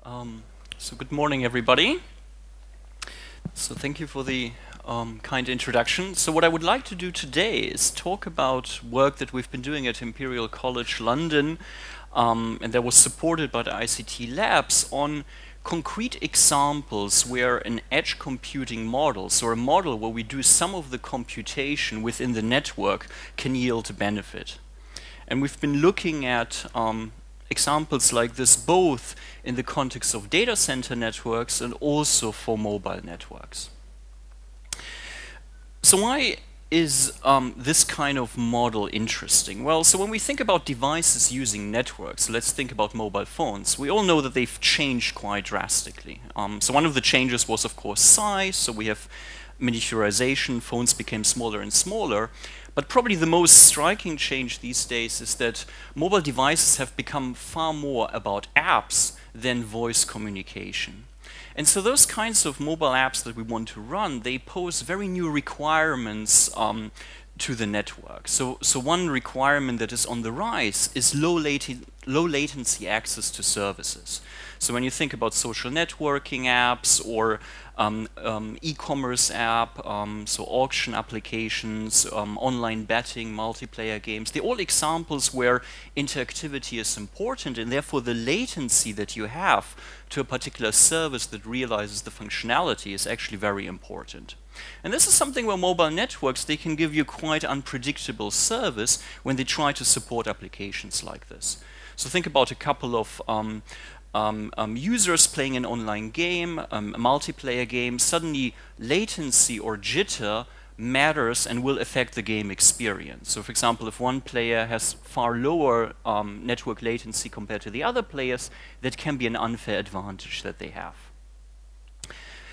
So good morning, everybody. So thank you for the kind introduction. So what I would like to do today is talk about work that we've been doing at Imperial College London, and that was supported by the ICT labs on concrete examples where an edge computing model, so a model where we do some of the computation within the network, can yield a benefit. And we've been looking at examples like this both in the context of data center networks and also for mobile networks. So why is this kind of model interesting? Well, so when we think about devices using networks, let's think about mobile phones. We all know that they've changed quite drastically. So one of the changes was, of course, size. So we have miniaturization, phones became smaller and smaller. But probably the most striking change these days is that mobile devices have become far more about apps than voice communication. And so those kinds of mobile apps that we want to run, they pose very new requirements to the network. So one requirement that is on the rise is low latency access to services. So when you think about social networking apps or e-commerce app, so auction applications, online betting, multiplayer games, they're all examples where interactivity is important, and therefore the latency that you have to a particular service that realizes the functionality is actually very important. And this is something where mobile networks, they can give you quite unpredictable service when they try to support applications like this. So think about a couple of users playing an online game, a multiplayer game. Suddenly latency or jitter matters and will affect the game experience. So for example, if one player has far lower network latency compared to the other players, that can be an unfair advantage that they have.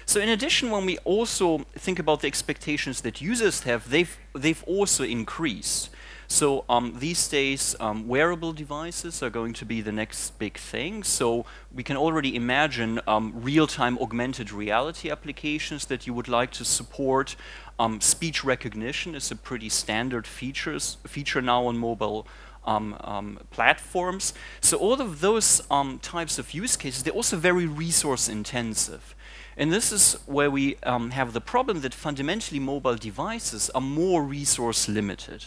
So in addition, when we also think about the expectations that users have, they've also increased. So these days, wearable devices are going to be the next big thing. So we can already imagine real-time augmented reality applications that you would like to support. Speech recognition is a pretty standard feature now on mobile platforms. So all of those types of use cases, they're also very resource intensive. And this is where we have the problem that fundamentally mobile devices are more resource limited.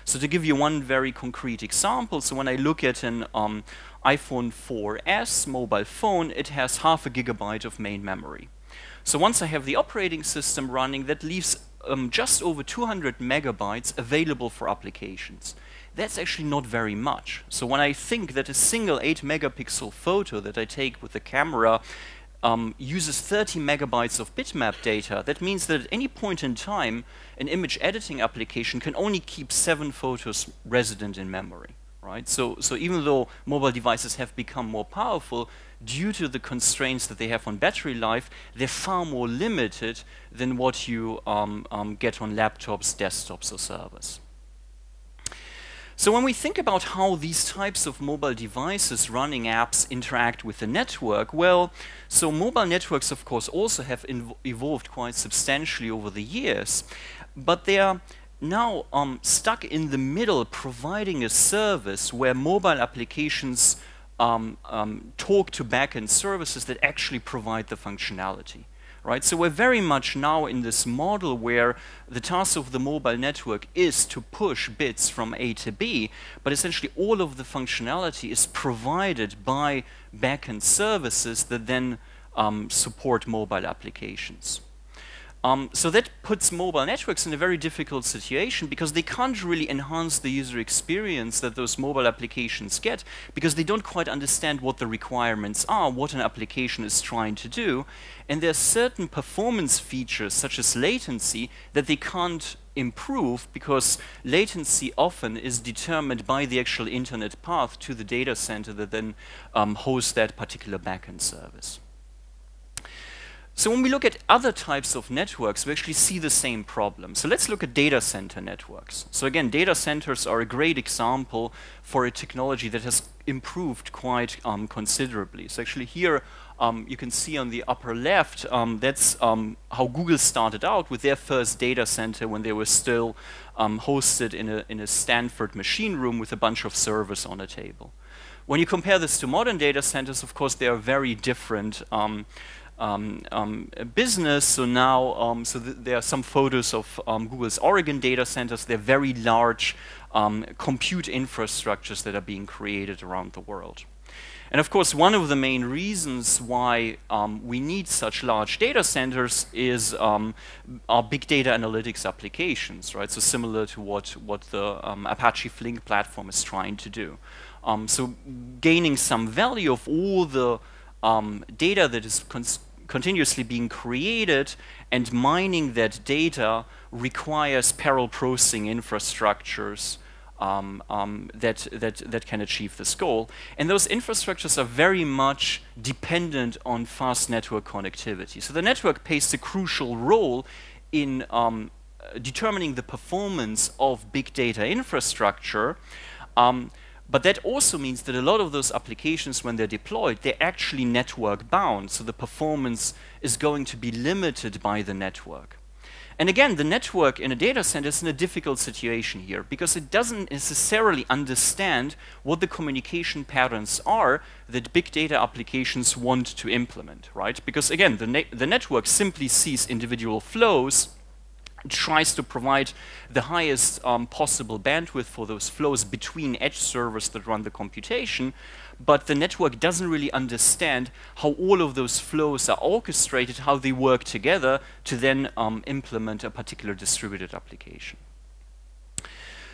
So to give you one very concrete example, so when I look at an iPhone 4S mobile phone, it has 0.5 GB of main memory. So once I have the operating system running, that leaves just over 200 megabytes available for applications. That's actually not very much. So when I think that a single 8 megapixel photo that I take with the camera uses 30 megabytes of bitmap data, that means that at any point in time, an image editing application can only keep 7 photos resident in memory, right? So even though mobile devices have become more powerful, due to the constraints that they have on battery life, they're far more limited than what you get on laptops, desktops, or servers. So when we think about how these types of mobile devices running apps interact with the network, well, so mobile networks, of course, also have evolved quite substantially over the years, but they are now stuck in the middle, providing a service where mobile applications talk to backend services that actually provide the functionality. Right? So we're very much now in this model where the task of the mobile network is to push bits from A to B, but essentially all of the functionality is provided by backend services that then support mobile applications. So that puts mobile networks in a very difficult situation because they can't really enhance the user experience that those mobile applications get because they don't quite understand what the requirements are, what an application is trying to do. And there are certain performance features, such as latency, that they can't improve because latency often is determined by the actual internet path to the data center that then hosts that particular backend service. So when we look at other types of networks, we actually see the same problem. So let's look at data center networks. So again, data centers are a great example for a technology that has improved quite considerably. So actually here you can see on the upper left, that's how Google started out with their first data center when they were still hosted in a Stanford machine room with a bunch of servers on a table. When you compare this to modern data centers, of course, they are very different business. So now, there are some photos of Google's Oregon data centers. They're very large compute infrastructures that are being created around the world. And of course, one of the main reasons why we need such large data centers is our big data analytics applications, right? So similar to what the Apache Flink platform is trying to do. So gaining some value of all the data that is continuously being created and mining that data requires parallel processing infrastructures that can achieve this goal. And those infrastructures are very much dependent on fast network connectivity. So the network plays a crucial role in determining the performance of big data infrastructure. But that also means that a lot of those applications, when they're deployed, they're actually network bound. So the performance is going to be limited by the network. And again, the network in a data center is in a difficult situation here because it doesn't necessarily understand what the communication patterns are that big data applications want to implement, right? Because again, the network simply sees individual flows, tries to provide the highest possible bandwidth for those flows between edge servers that run the computation, but the network doesn't really understand how all of those flows are orchestrated, how they work together to then implement a particular distributed application.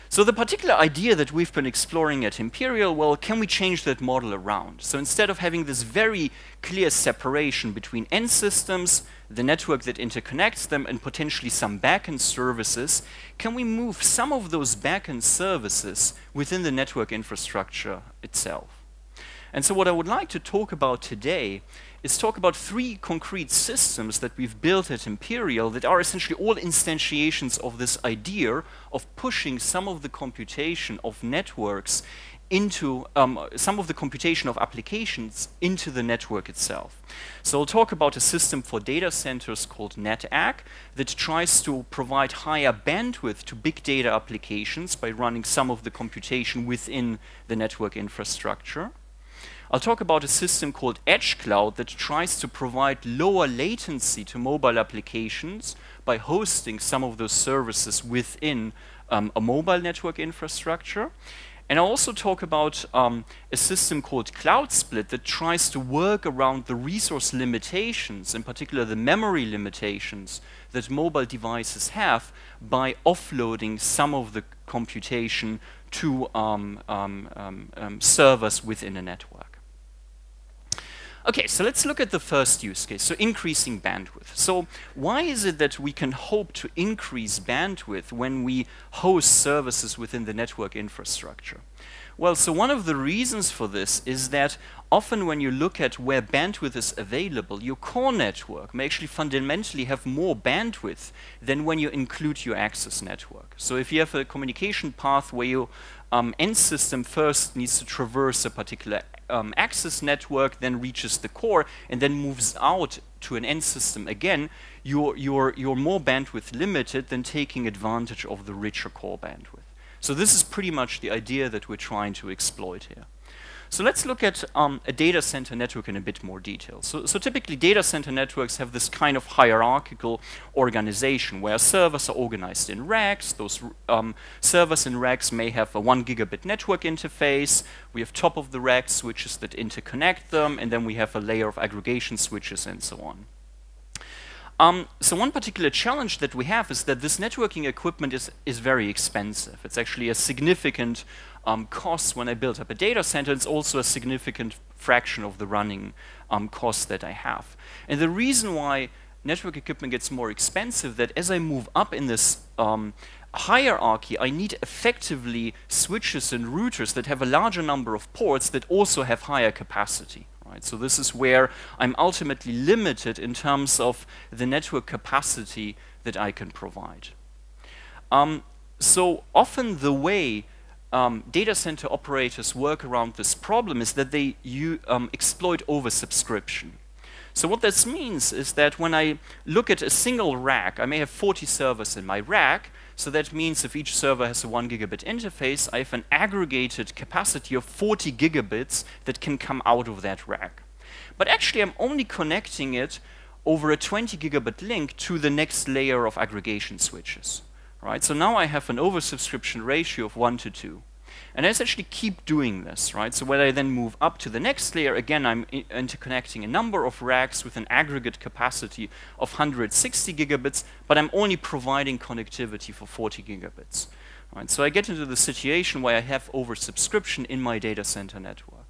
So the particular idea that we've been exploring at Imperial, well, can we change that model around? So instead of having this very clear separation between end systems, the network that interconnects them, and potentially some backend services, can we move some of those backend services within the network infrastructure itself? And so what I would like to talk about today is talk about 3 concrete systems that we've built at Imperial that are essentially all instantiations of this idea of pushing some of the computation of networks into some of the computation of applications into the network itself. So I'll talk about a system for data centers called NetAC that tries to provide higher bandwidth to big data applications by running some of the computation within the network infrastructure. I'll talk about a system called EdgeCloud that tries to provide lower latency to mobile applications by hosting some of those services within a mobile network infrastructure. And I'll also talk about a system called CloudSplit that tries to work around the resource limitations, in particular the memory limitations that mobile devices have, by offloading some of the computation to servers within a network. Okay, so let's look at the first use case, so increasing bandwidth. So why is it that we can hope to increase bandwidth when we host services within the network infrastructure? Well, so one of the reasons for this is that often when you look at where bandwidth is available, your core network may actually fundamentally have more bandwidth than when you include your access network. So if you have a communication path where your end system first needs to traverse a particular access network, then reaches the core, and then moves out to an end system again, you're more bandwidth limited than taking advantage of the richer core bandwidth. So this is pretty much the idea that we're trying to exploit here. So let's look at a data center network in a bit more detail. So typically data center networks have this kind of hierarchical organization where servers are organized in racks. Those servers in racks may have a 1 gigabit network interface. We have top of the rack switches that interconnect them, and then we have a layer of aggregation switches and so on. So one particular challenge that we have is that this networking equipment is very expensive. It's actually a significant cost when I build up a data center. It's also a significant fraction of the running costs that I have. And the reason why network equipment gets more expensive, that as I move up in this hierarchy, I need effectively switches and routers that have a larger number of ports that also have higher capacity. Right? So this is where I'm ultimately limited in terms of the network capacity that I can provide. So often the way data center operators work around this problem is that they exploit oversubscription. So what this means is that when I look at a single rack, I may have 40 servers in my rack. So that means if each server has a 1 gigabit interface, I have an aggregated capacity of 40 gigabits that can come out of that rack. But actually, I'm only connecting it over a 20 gigabit link to the next layer of aggregation switches. Right? So now I have an oversubscription ratio of 1 to 2. And I essentially keep doing this, right? So when I then move up to the next layer, again, I'm interconnecting a number of racks with an aggregate capacity of 160 gigabits, but I'm only providing connectivity for 40 gigabits. Right? So I get into the situation where I have oversubscription in my data center network.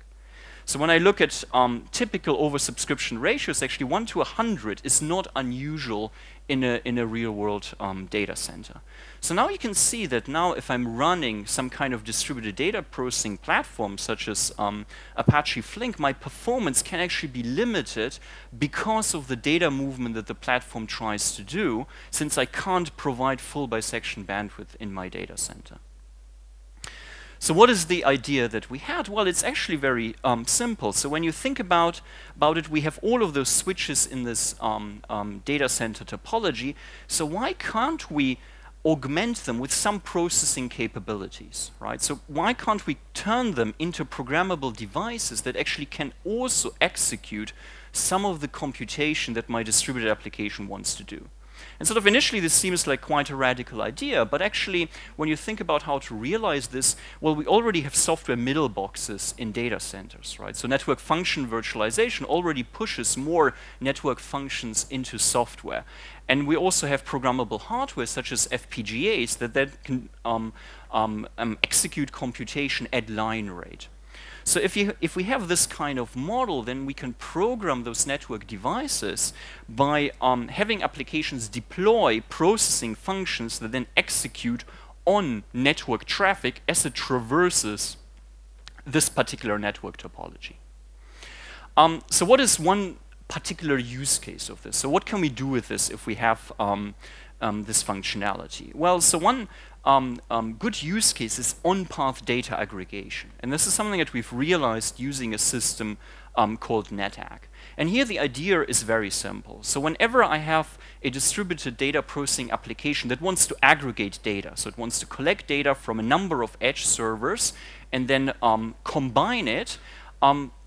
So when I look at typical oversubscription ratios, actually 1 to 100 is not unusual in a real-world data center. So now you can see that now if I'm running some kind of distributed data processing platform, such as Apache Flink, my performance can actually be limited because of the data movement that the platform tries to do, since I can't provide full bisection bandwidth in my data center. So what is the idea that we had? Well, it's actually very simple. So when you think about it, we have all of those switches in this data center topology. So why can't we augment them with some processing capabilities, right? So why can't we turn them into programmable devices that actually can also execute some of the computation that my distributed application wants to do? And sort of initially this seems like quite a radical idea, but actually when you think about how to realize this, well, we already have software middle boxes in data centers, right? So network function virtualization already pushes more network functions into software. And we also have programmable hardware such as FPGAs that can execute computation at line rate. So if we have this kind of model, then we can program those network devices by having applications deploy processing functions that then execute on network traffic as it traverses this particular network topology. So what is one particular use case of this? So what can we do with this if we have this functionality? Well, so one good use case is on-path data aggregation. And this is something that we've realized using a system called NetAC. And here the idea is very simple. So whenever I have a distributed data processing application that wants to aggregate data, so it wants to collect data from a number of edge servers and then combine it,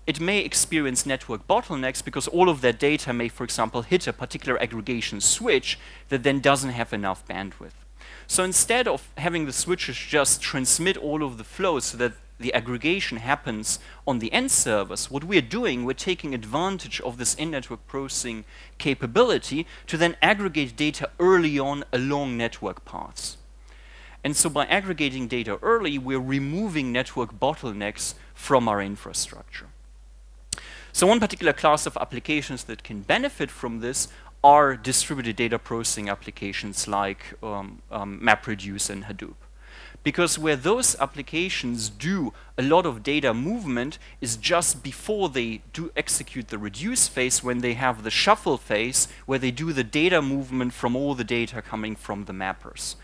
it may experience network bottlenecks because all of that data may, for example, hit a particular aggregation switch that then doesn't have enough bandwidth. So instead of having the switches just transmit all of the flows so that the aggregation happens on the end servers, what we're doing, we're taking advantage of this in-network processing capability to then aggregate data early on along network paths. And so by aggregating data early, we're removing network bottlenecks from our infrastructure. So one particular class of applications that can benefit from this are distributed data processing applications like MapReduce and Hadoop. Because where those applications do a lot of data movement is just before they do execute the reduce phase, when they have the shuffle phase, where they do the data movement from all the data coming from the mappers.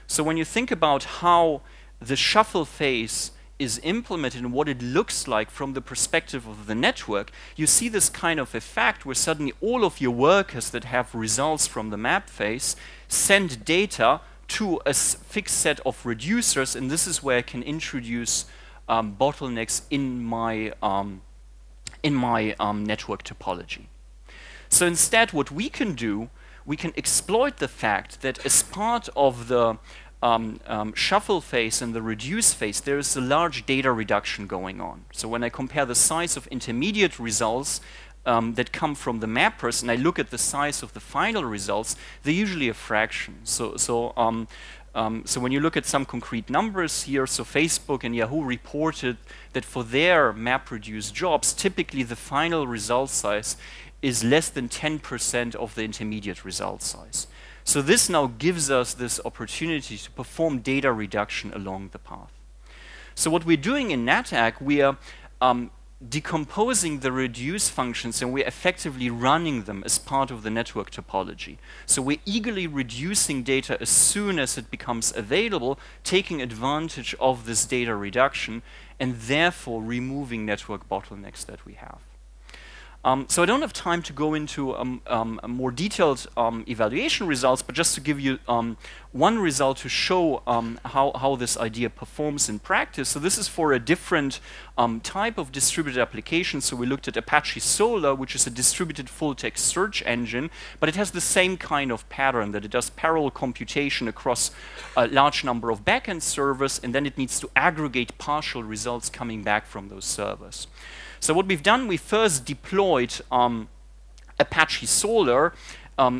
So when you think about how the shuffle phase is implemented and what it looks like from the perspective of the network, you see this kind of effect where suddenly all of your workers that have results from the map phase send data to a fixed set of reducers, and this is where I can introduce bottlenecks in my network topology. So instead, what we can do, we can exploit the fact that as part of the shuffle phase and the reduce phase, there is a large data reduction going on. So when I compare the size of intermediate results that come from the mappers and I look at the size of the final results, they're usually a fraction. So when you look at some concrete numbers here, so Facebook and Yahoo reported that for their MapReduce jobs, typically the final result size is less than 10% of the intermediate result size. So this now gives us this opportunity to perform data reduction along the path. So what we're doing in NetAC, we are decomposing the reduce functions and we're effectively running them as part of the network topology. So we're eagerly reducing data as soon as it becomes available, taking advantage of this data reduction and therefore removing network bottlenecks that we have. So I don't have time to go into more detailed evaluation results, but just to give you one result to show how this idea performs in practice. So this is for a different type of distributed application. So we looked at Apache Solr, which is a distributed full-text search engine, but it has the same kind of pattern that it does parallel computation across a large number of backend servers, and then it needs to aggregate partial results coming back from those servers. So what we've done, we first deployed Apache Solr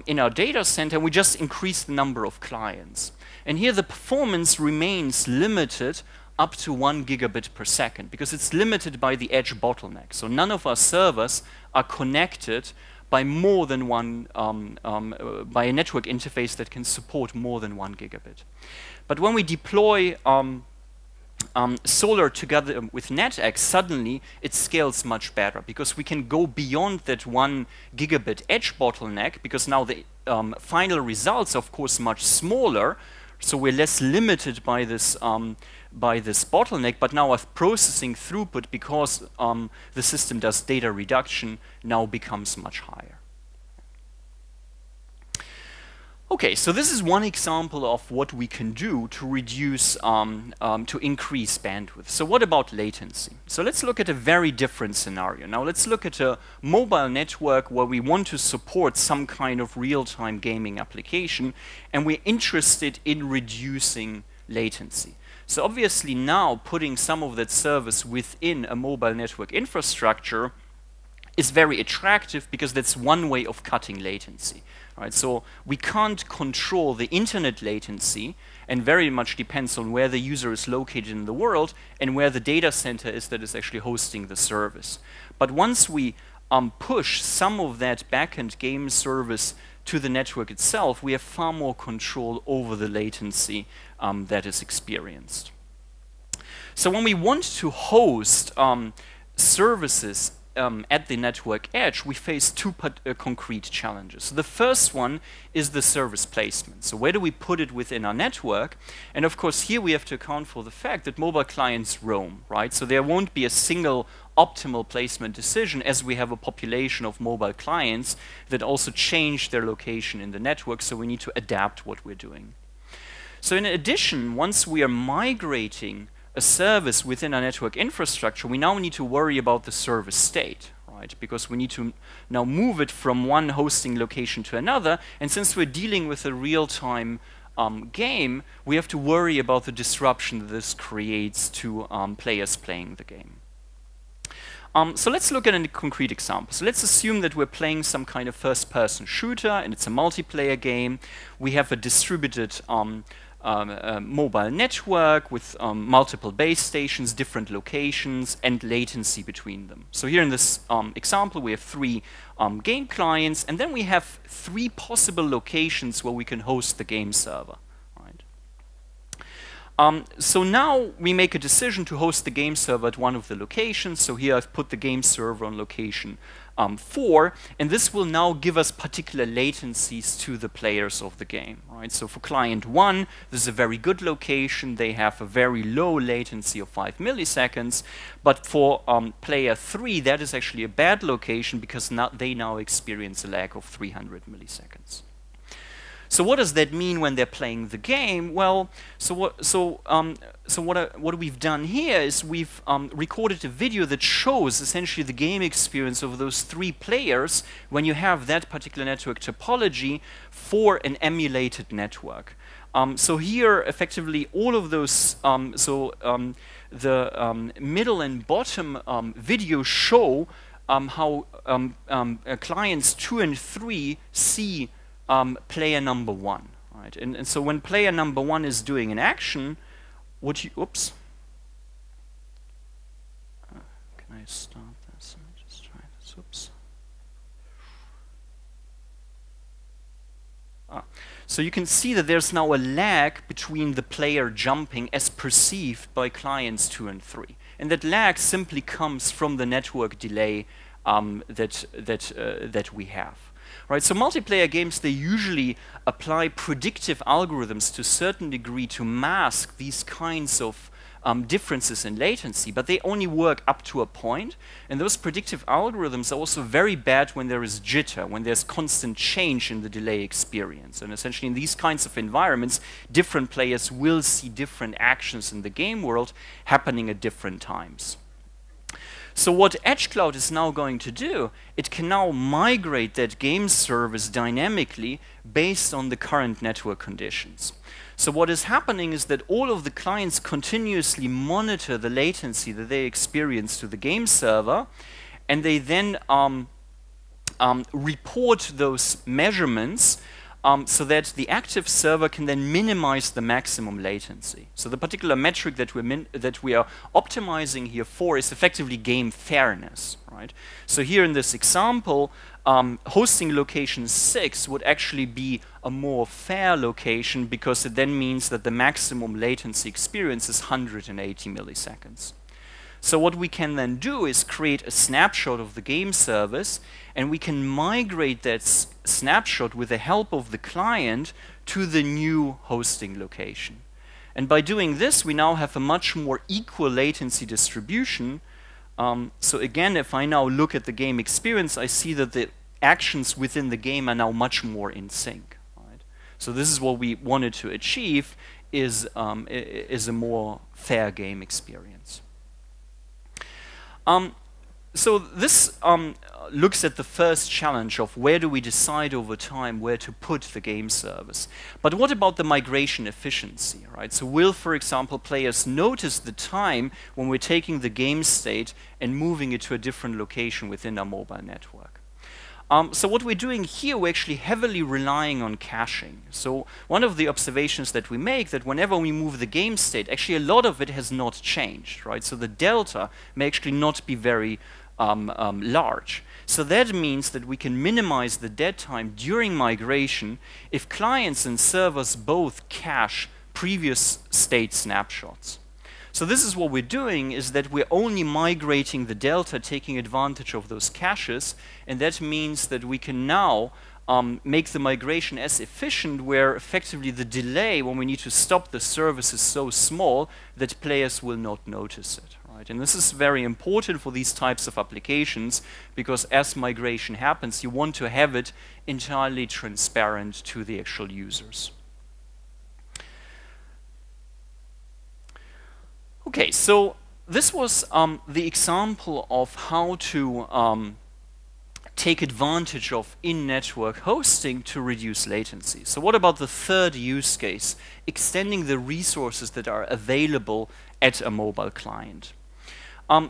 in our data center, and we just increased the number of clients. And here the performance remains limited up to 1 gigabit per second, because it's limited by the edge bottleneck. So none of our servers are connected by more than one, by a network interface that can support more than 1 gigabit. But when we deploy Solr together with NetAC, suddenly it scales much better, because we can go beyond that 1 gigabit edge bottleneck, because now the final results are of course much smaller, so we're less limited by this bottleneck, but now our processing throughput, because the system does data reduction, now becomes much higher. Okay, so this is one example of what we can do to reduce, to increase bandwidth. So what about latency? So let's look at a very different scenario. Now let's look at a mobile network where we want to support some kind of real-time gaming application, and we're interested in reducing latency. So obviously now putting some of that service within a mobile network infrastructure is very attractive, because that's one way of cutting latency. Right, so we can't control the internet latency, and very much depends on where the user is located in the world and where the data center is that is actually hosting the service. But once we push some of that backend game service to the network itself, we have far more control over the latency that is experienced. So when we want to host services at the network edge, we face two concrete challenges. So the first one is the service placement. So where do we put it within our network? And of course here we have to account for the fact that mobile clients roam, right? So there won't be a single optimal placement decision, as we have a population of mobile clients that also change their location in the network, so we need to adapt what we're doing. So in addition, once we are migrating a service within our network infrastructure, we now need to worry about the service state, right? Because we need to now move it from one hosting location to another, and since we're dealing with a real-time game, we have to worry about the disruption that this creates to players playing the game. So let's look at a concrete example. So let's assume that we're playing some kind of first-person shooter, and it's a multiplayer game. We have a distributed mobile network with multiple base stations, different locations, and latency between them. So here in this example, we have 3 game clients, and then we have 3 possible locations where we can host the game server. So now we make a decision to host the game server at one of the locations. So here I've put the game server on location 4, and this will now give us particular latencies to the players of the game. Right? So for client 1, this is a very good location. They have a very low latency of 5 milliseconds. But for player 3, that is actually a bad location, because they now experience a lag of 300 milliseconds. So what does that mean when they're playing the game? Well, what we've done here is we've recorded a video that shows essentially the game experience of those 3 players when you have that particular network topology for an emulated network. So here, effectively, all of those, the middle and bottom video show how clients 2 and 3 see player number 1, right? And so when player number 1 is doing an action, what you, oops. Can I start this? Let me just try this, oops. So you can see that there's now a lag between the player jumping as perceived by clients 2 and 3. And that lag simply comes from the network delay that we have. Right, so multiplayer games, they usually apply predictive algorithms to a certain degree to mask these kinds of differences in latency, but they only work up to a point. And those predictive algorithms are also very bad when there is jitter, when there's constant change in the delay experience. And essentially in these kinds of environments, different players will see different actions in the game world happening at different times. So what EdgeCloud is now going to do, it can now migrate that game service dynamically based on the current network conditions. So what is happening is that all of the clients continuously monitor the latency that they experience to the game server, and they then report those measurements so that the active server can then minimize the maximum latency. So the particular metric that we are optimizing here for is effectively game fairness, right? So here in this example, hosting location 6 would actually be a more fair location because it then means that the maximum latency experience is 180 milliseconds. So what we can then do is create a snapshot of the game service, and we can migrate that snapshot with the help of the client to the new hosting location. And by doing this, we now have a much more equal latency distribution. So again, if I now look at the game experience, I see that the actions within the game are now much more in sync. Right? So this is what we wanted to achieve, is a more fair game experience. So this looks at the first challenge of where do we decide over time where to put the game service. But what about the migration efficiency, right? So will, for example, players notice the time when we're taking the game state and moving it to a different location within our mobile network? So what we're doing here, we're actually heavily relying on caching. So one of the observations that we make, that whenever we move the game state, actually a lot of it has not changed, right? So the delta may actually not be very large. So that means that we can minimize the dead time during migration if clients and servers both cache previous state snapshots. So this is what we're doing, is that we're only migrating the delta, taking advantage of those caches, and that means that we can now make the migration as efficient, where effectively the delay when we need to stop the service is so small that players will not notice it. Right? And this is very important for these types of applications, because as migration happens, you want to have it entirely transparent to the actual users. Okay, so this was the example of how to take advantage of in-network hosting to reduce latency. So what about the third use case, extending the resources that are available at a mobile client?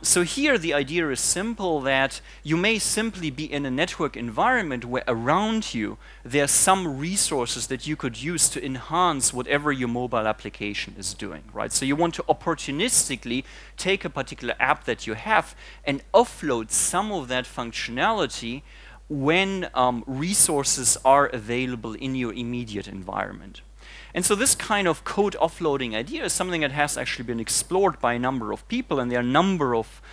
So here the idea is simple, that you may simply be in a network environment where around you there are some resources that you could use to enhance whatever your mobile application is doing, right? So you want to opportunistically take a particular app that you have and offload some of that functionality when resources are available in your immediate environment. And so this kind of code offloading idea is something that has actually been explored by a number of people, and there are a number of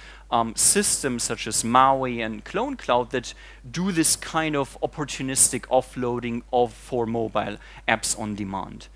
systems such as Maui and CloneCloud that do this kind of opportunistic offloading for mobile apps on demand.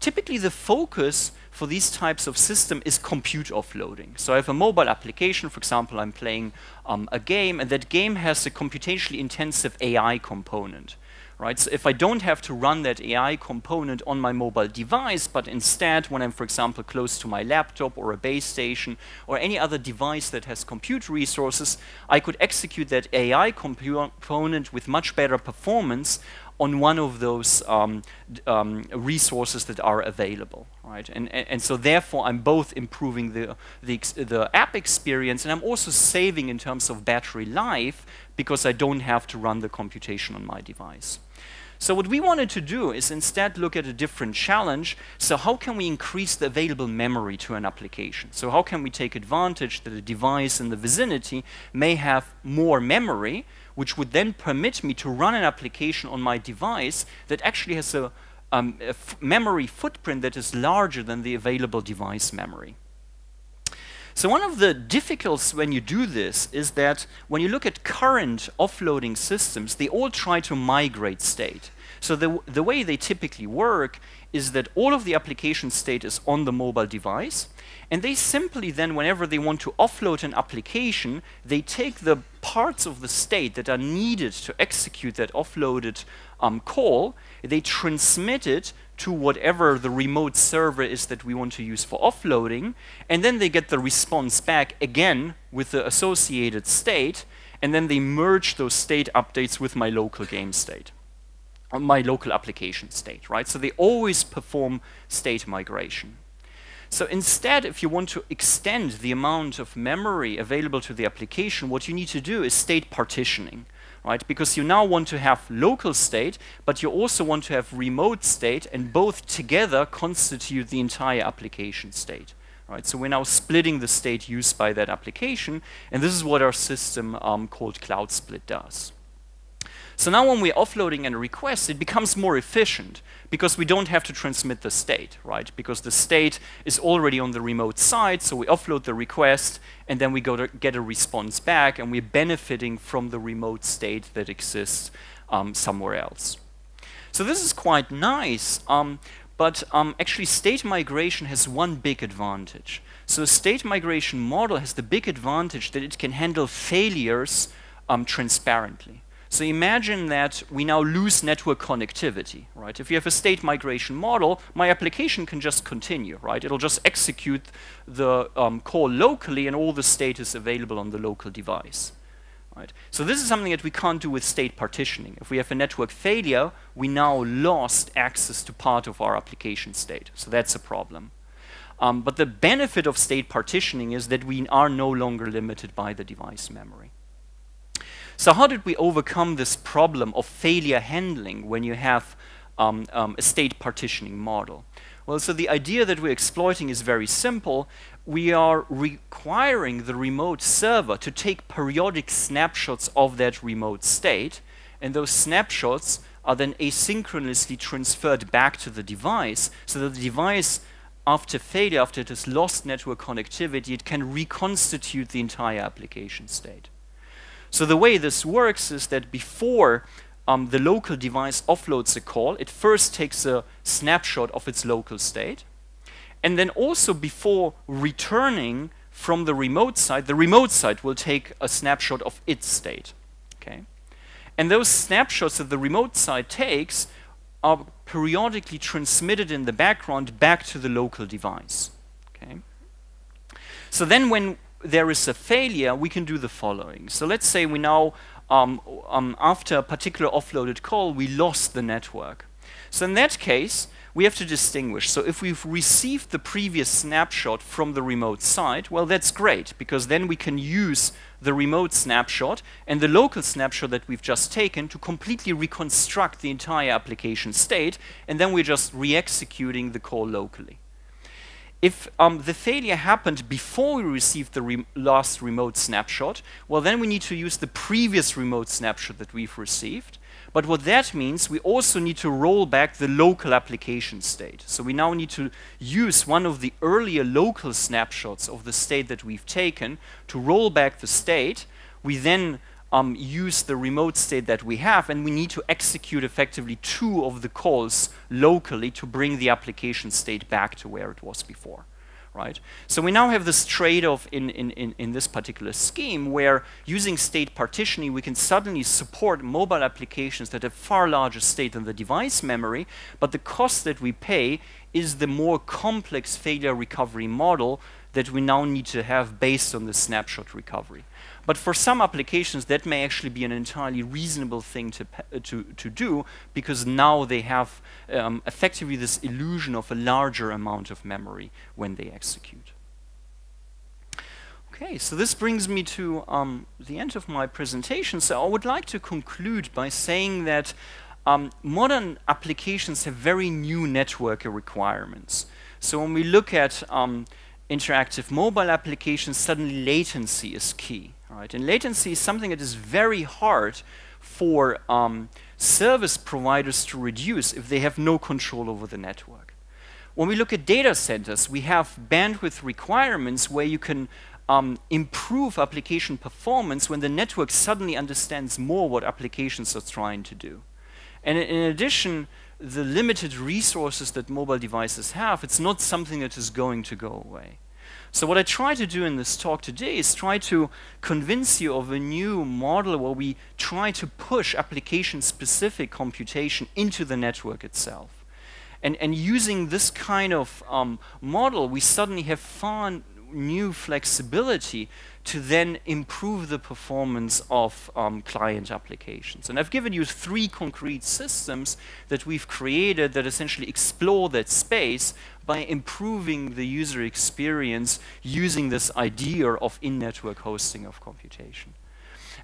Typically the focus for these types of system is compute offloading. So I have a mobile application, for example, I'm playing a game, and that game has a computationally intensive AI component. Right? So if I don't have to run that AI component on my mobile device, but instead when I'm, for example, close to my laptop or a base station or any other device that has compute resources, I could execute that AI component with much better performance on one of those resources that are available, right? And so therefore I'm both improving the app experience, and I'm also saving in terms of battery life because I don't have to run the computation on my device. So what we wanted to do is instead look at a different challenge. So how can we increase the available memory to an application? So how can we take advantage that a device in the vicinity may have more memory, which would then permit me to run an application on my device that actually has a memory footprint that is larger than the available device memory. So one of the difficulties when you do this is that when you look at current offloading systems, they all try to migrate state. So the way they typically work is that all of the application state is on the mobile device, and they simply then, whenever they want to offload an application, they take the parts of the state that are needed to execute that offloaded call, they transmit it to whatever the remote server is that we want to use for offloading, and then they get the response back again with the associated state, and then they merge those state updates with my local game state, or my local application state, right? So they always perform state migration. So instead, if you want to extend the amount of memory available to the application, what you need to do is state partitioning, right? Because you now want to have local state, but you also want to have remote state, and both together constitute the entire application state. Right, so we're now splitting the state used by that application, and this is what our system called CloudSplit does. So now when we're offloading a request, it becomes more efficient because we don't have to transmit the state, right? Because the state is already on the remote side, so we offload the request, and then we go to get a response back, and we're benefiting from the remote state that exists somewhere else. So this is quite nice. But actually, state migration has one big advantage. So a state migration model has the big advantage that it can handle failures transparently. So imagine that we now lose network connectivity, right? If you have a state migration model, my application can just continue, right? It'll just execute the call locally, and all the state is available on the local device. Right. So this is something that we can't do with state partitioning. If we have a network failure, we now lost access to part of our application state. So that's a problem. But the benefit of state partitioning is that we are no longer limited by the device memory. So how did we overcome this problem of failure handling when you have a state partitioning model? Well, so the idea that we're exploiting is very simple. We are requiring the remote server to take periodic snapshots of that remote state, and those snapshots are then asynchronously transferred back to the device, so that the device, after failure, after it has lost network connectivity, it can reconstitute the entire application state. So the way this works is that before the local device offloads a call, it first takes a snapshot of its local state. And then also before returning from the remote side will take a snapshot of its state. Okay? And those snapshots that the remote side takes are periodically transmitted in the background back to the local device. Okay? So then when there is a failure, we can do the following. So let's say we now after a particular offloaded call, we lost the network. So in that case, we have to distinguish. So if we've received the previous snapshot from the remote side, well, that's great, because then we can use the remote snapshot and the local snapshot that we've just taken to completely reconstruct the entire application state, and then we're just re-executing the call locally. If the failure happened before we received the last remote snapshot, well, then we need to use the previous remote snapshot that we've received. But what that means, we also need to roll back the local application state. So we now need to use one of the earlier local snapshots of the state that we've taken to roll back the state. We then use the remote state that we have, and we need to execute effectively 2 of the calls locally to bring the application state back to where it was before. Right? So we now have this trade-off in this particular scheme where using state partitioning, we can suddenly support mobile applications that have far larger state than the device memory, but the cost that we pay is the more complex failure recovery model that we now need to have based on the snapshot recovery. But for some applications, that may actually be an entirely reasonable thing to do, because now they have effectively this illusion of a larger amount of memory when they execute. Okay, so this brings me to the end of my presentation. So I would like to conclude by saying that modern applications have very new network requirements. So when we look at interactive mobile applications, suddenly latency is key. Right? And latency is something that is very hard for service providers to reduce if they have no control over the network. When we look at data centers, we have bandwidth requirements where you can improve application performance when the network suddenly understands more what applications are trying to do. And in addition, the limited resources that mobile devices have, it's not something that is going to go away. So what I try to do in this talk today is try to convince you of a new model where we try to push application-specific computation into the network itself. And using this kind of model, we suddenly have far new flexibility to then improve the performance of client applications. And I've given you 3 concrete systems that we've created that essentially explore that space by improving the user experience using this idea of in-network hosting of computation.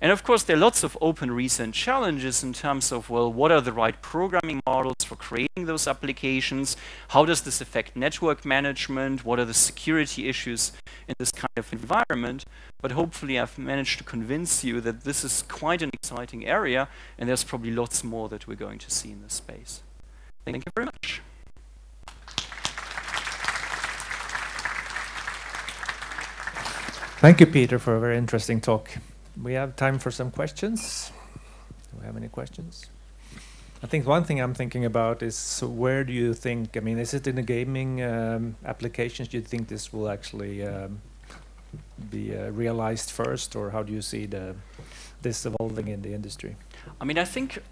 And of course, there are lots of open recent challenges in terms of, well, what are the right programming models for creating those applications? How does this affect network management? What are the security issues in this kind of environment? But hopefully I've managed to convince you that this is quite an exciting area, and there's probably lots more that we're going to see in this space. Thank you very much. Thank you, Peter, for a very interesting talk. We have time for some questions. Do we have any questions? I think one thing I'm thinking about is where do you think, I mean, is it in the gaming applications, do you think this will actually be realized first, or how do you see this evolving in the industry? I mean, I think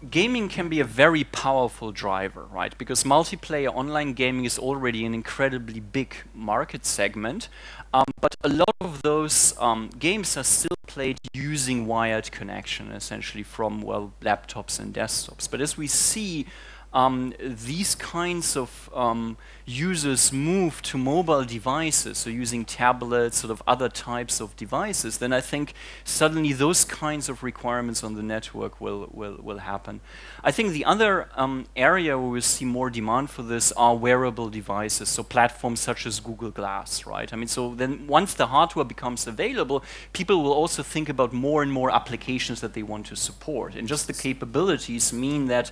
gaming can be a very powerful driver, right? Because multiplayer online gaming is already an incredibly big market segment, but a lot of those games are still played using wired connection, essentially from, well, laptops and desktops. But as we see these kinds of users move to mobile devices, so using tablets, sort of other types of devices, then I think suddenly those kinds of requirements on the network will happen. I think the other area where we see more demand for this are wearable devices, so platforms such as Google Glass, right? I mean, so then once the hardware becomes available, people will also think about more and more applications that they want to support. And just the capabilities mean that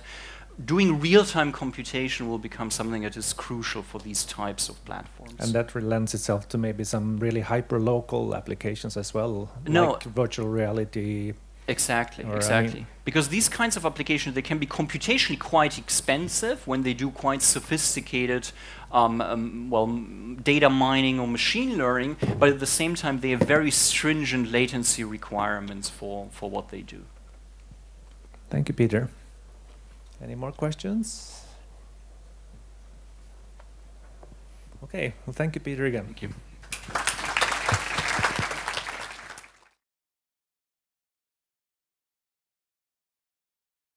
doing real-time computation will become something that is crucial for these types of platforms. And that lends itself to maybe some really hyper-local applications as well, no, like virtual reality. Exactly, exactly. I mean, because these kinds of applications, they can be computationally quite expensive when they do quite sophisticated well, data mining or machine learning, but at the same time they have very stringent latency requirements for what they do. Thank you, Peter. Any more questions? Okay, well, thank you, Peter, again. Thank you.